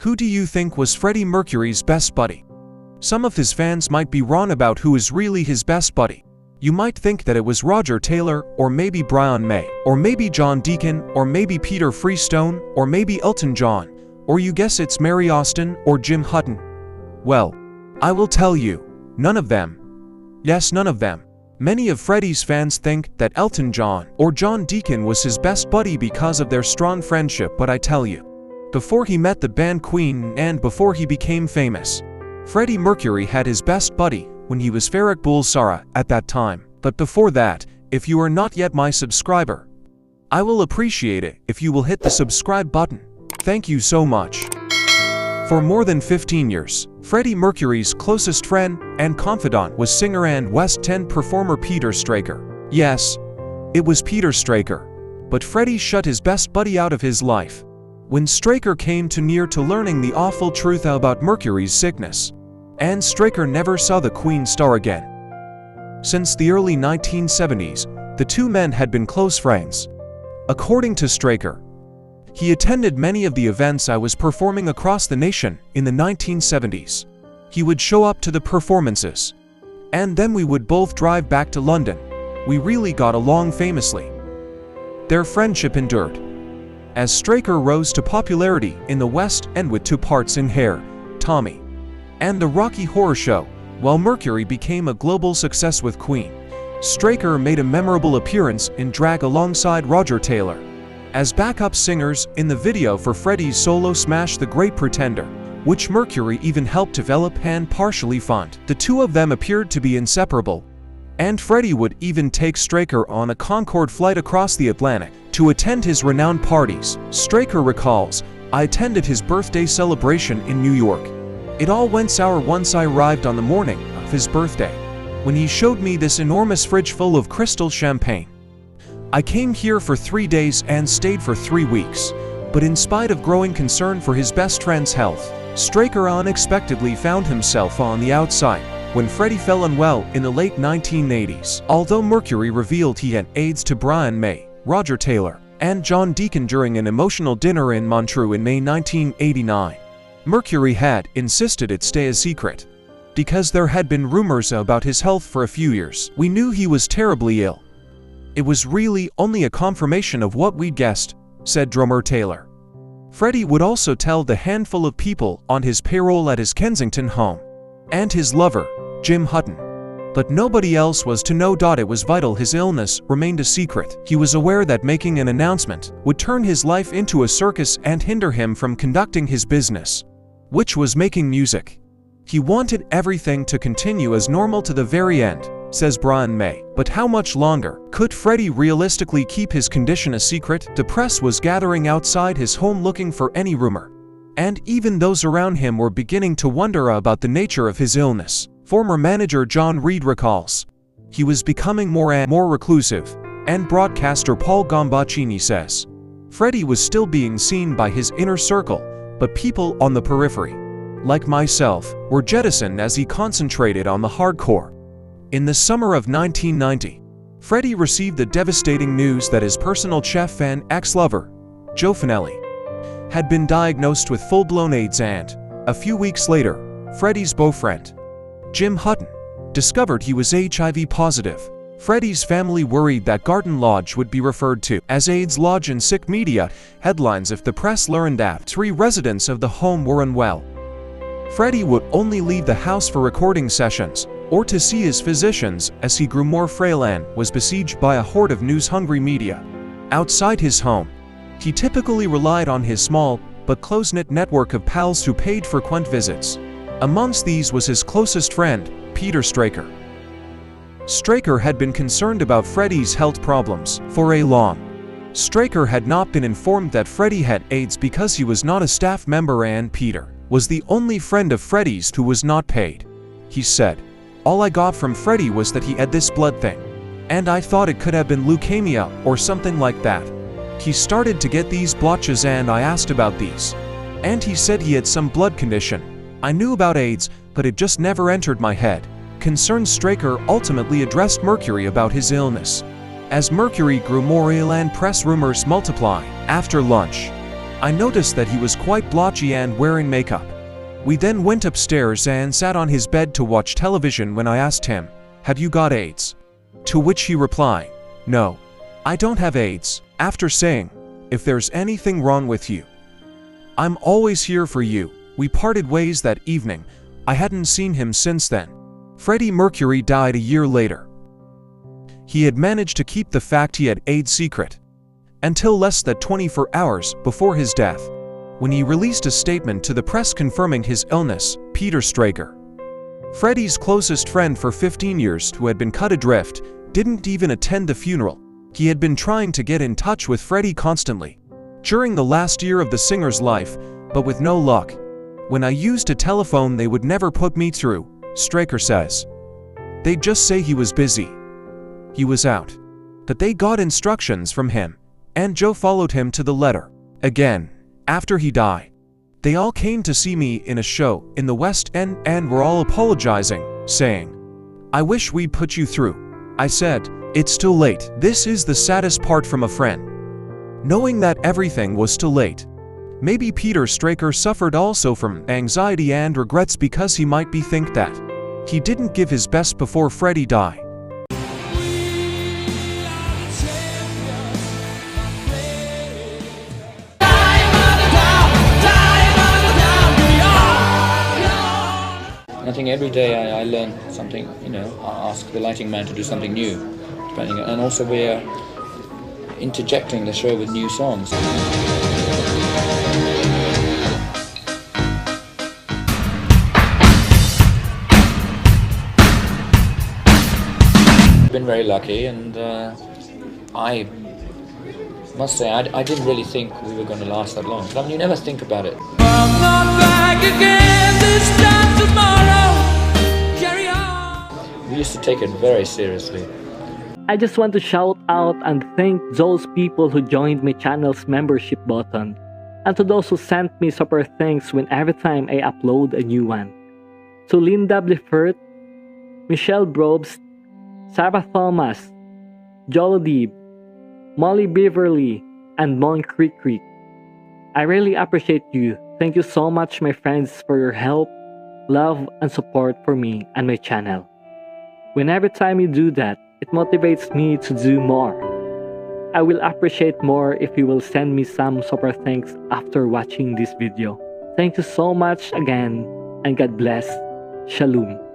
Who do you think was Freddie Mercury's best buddy? Some of his fans might be wrong about who is really his best buddy. You might think that it was Roger Taylor, or maybe Brian May, or maybe John Deacon, or maybe Peter Freestone, or maybe Elton John, or you guess it's Mary Austin or Jim Hutton. Well, I will tell you, none of them. Yes, none of them. Many of Freddie's fans think that Elton John or John Deacon was his best buddy because of their strong friendship, but I tell you, before he met the band Queen and before he became famous, Freddie Mercury had his best buddy when he was Farrokh Bulsara at that time. But before that, if you are not yet my subscriber, I will appreciate it if you will hit the subscribe button. Thank you so much. For more than 15 years, Freddie Mercury's closest friend and confidant was singer and West End performer Peter Straker. Yes, it was Peter Straker. But Freddie shut his best buddy out of his life when Straker came too near to learning the awful truth about Mercury's sickness. And Straker never saw the Queen star again. Since the early 1970s, the two men had been close friends. According to Straker, he attended many of the events I was performing across the nation in the 1970s. He would show up to the performances, and then we would both drive back to London. We really got along famously. Their friendship endured as Straker rose to popularity in the West End with two parts in Hair, Tommy, and the Rocky Horror Show, while Mercury became a global success with Queen. Straker made a memorable appearance in drag alongside Roger Taylor as backup singers in the video for Freddie's solo smash The Great Pretender, which Mercury even helped develop and partially fund. The two of them appeared to be inseparable, and Freddie would even take Straker on a Concorde flight across the Atlantic to attend his renowned parties. Straker recalls, "I attended his birthday celebration in New York. It all went sour once I arrived on the morning of his birthday, when he showed me this enormous fridge full of crystal champagne. I came here for 3 days and stayed for 3 weeks, but in spite of growing concern for his best friend's health, Straker unexpectedly found himself on the outside when Freddie fell unwell in the late 1980s. Although Mercury revealed he had AIDS to Brian May, Roger Taylor, and John Deacon during an emotional dinner in Montreux in May 1989, Mercury had insisted it stay a secret because there had been rumors about his health for a few years. We knew he was terribly ill. It was really only a confirmation of what we'd guessed," said drummer Taylor. Freddie would also tell the handful of people on his payroll at his Kensington home and his lover, Jim Hutton. But nobody else was to know. It was vital his illness remained a secret. He was aware that making an announcement would turn his life into a circus and hinder him from conducting his business, which was making music. He wanted everything to continue as normal to the very end, says Brian May. But how much longer could Freddie realistically keep his condition a secret? The press was gathering outside his home looking for any rumor, and even those around him were beginning to wonder about the nature of his illness. Former manager John Reed recalls, "He was becoming more and more reclusive," and broadcaster Paul Gambaccini says, "Freddie was still being seen by his inner circle, but people on the periphery, like myself, were jettisoned as he concentrated on the hardcore." In the summer of 1990, Freddie received the devastating news that his personal chef and ex-lover, Joe Finelli, had been diagnosed with full-blown AIDS, and, a few weeks later, Freddie's boyfriend, Jim Hutton, discovered he was HIV positive. Freddie's family worried that Garden Lodge would be referred to as AIDS Lodge in sick media headlines if the press learned that 3 residents of the home were unwell. Freddie would only leave the house for recording sessions or to see his physicians as he grew more frail and was besieged by a horde of news-hungry media. Outside his home, he typically relied on his small but close-knit network of pals who paid frequent visits. Amongst these was his closest friend, Peter Straker. Straker had been concerned about Freddie's health problems for a long. Straker had not been informed that Freddie had AIDS because he was not a staff member, and Peter was the only friend of Freddie's who was not paid. He said, "All I got from Freddie was that he had this blood thing, and I thought it could have been leukemia or something like that. He started to get these blotches and I asked about these, and he said he had some blood condition. I knew about AIDS, but it just never entered my head." Concerned Straker ultimately addressed Mercury about his illness. As Mercury grew more ill and press rumors multiplied, after lunch, I noticed that he was quite blotchy and wearing makeup. We then went upstairs and sat on his bed to watch television when I asked him, "Have you got AIDS?" To which he replied, "No, I don't have AIDS," after saying, "If there's anything wrong with you, I'm always here for you." We parted ways that evening. I hadn't seen him since then. Freddie Mercury died a year later. He had managed to keep the fact he had AIDS secret until less than 24 hours before his death, when he released a statement to the press confirming his illness. Peter Straker, Freddie's closest friend for 15 years who had been cut adrift, didn't even attend the funeral. He had been trying to get in touch with Freddie constantly during the last year of the singer's life, but with no luck. "When I used a telephone, they would never put me through," Straker says. "They'd just say he was busy. He was out. That they got instructions from him, and Joe followed him to the letter." Again, after he died, "They all came to see me in a show in the West End and were all apologizing, saying, 'I wish we'd put you through.' I said, 'It's too late.' This is the saddest part from a friend, knowing that everything was too late." Maybe Peter Straker suffered also from anxiety and regrets because he might be think that he didn't give his best before Freddie died. I think every day I learn something, I ask the lighting man to do something new, and also we're interjecting the show with new songs. I've been very lucky, and I must say I didn't really think we were going to last that long. I mean, you never think about it. I'm not back again this time tomorrow. Carry on. We used to take it very seriously. I just want to shout out and thank those people who joined my channel's membership button, and to those who sent me super thanks when every time I upload a new one. To Linda Bliffert, Michelle Brobst, Sarah Thomas, Jolodib, Molly Beverly, and Mon Creek Creek. I really appreciate you. Thank you so much, my friends, for your help, love, and support for me and my channel. When every time you do that, it motivates me to do more. I will appreciate more if you will send me some super thanks after watching this video. Thank you so much again, and God bless. Shalom.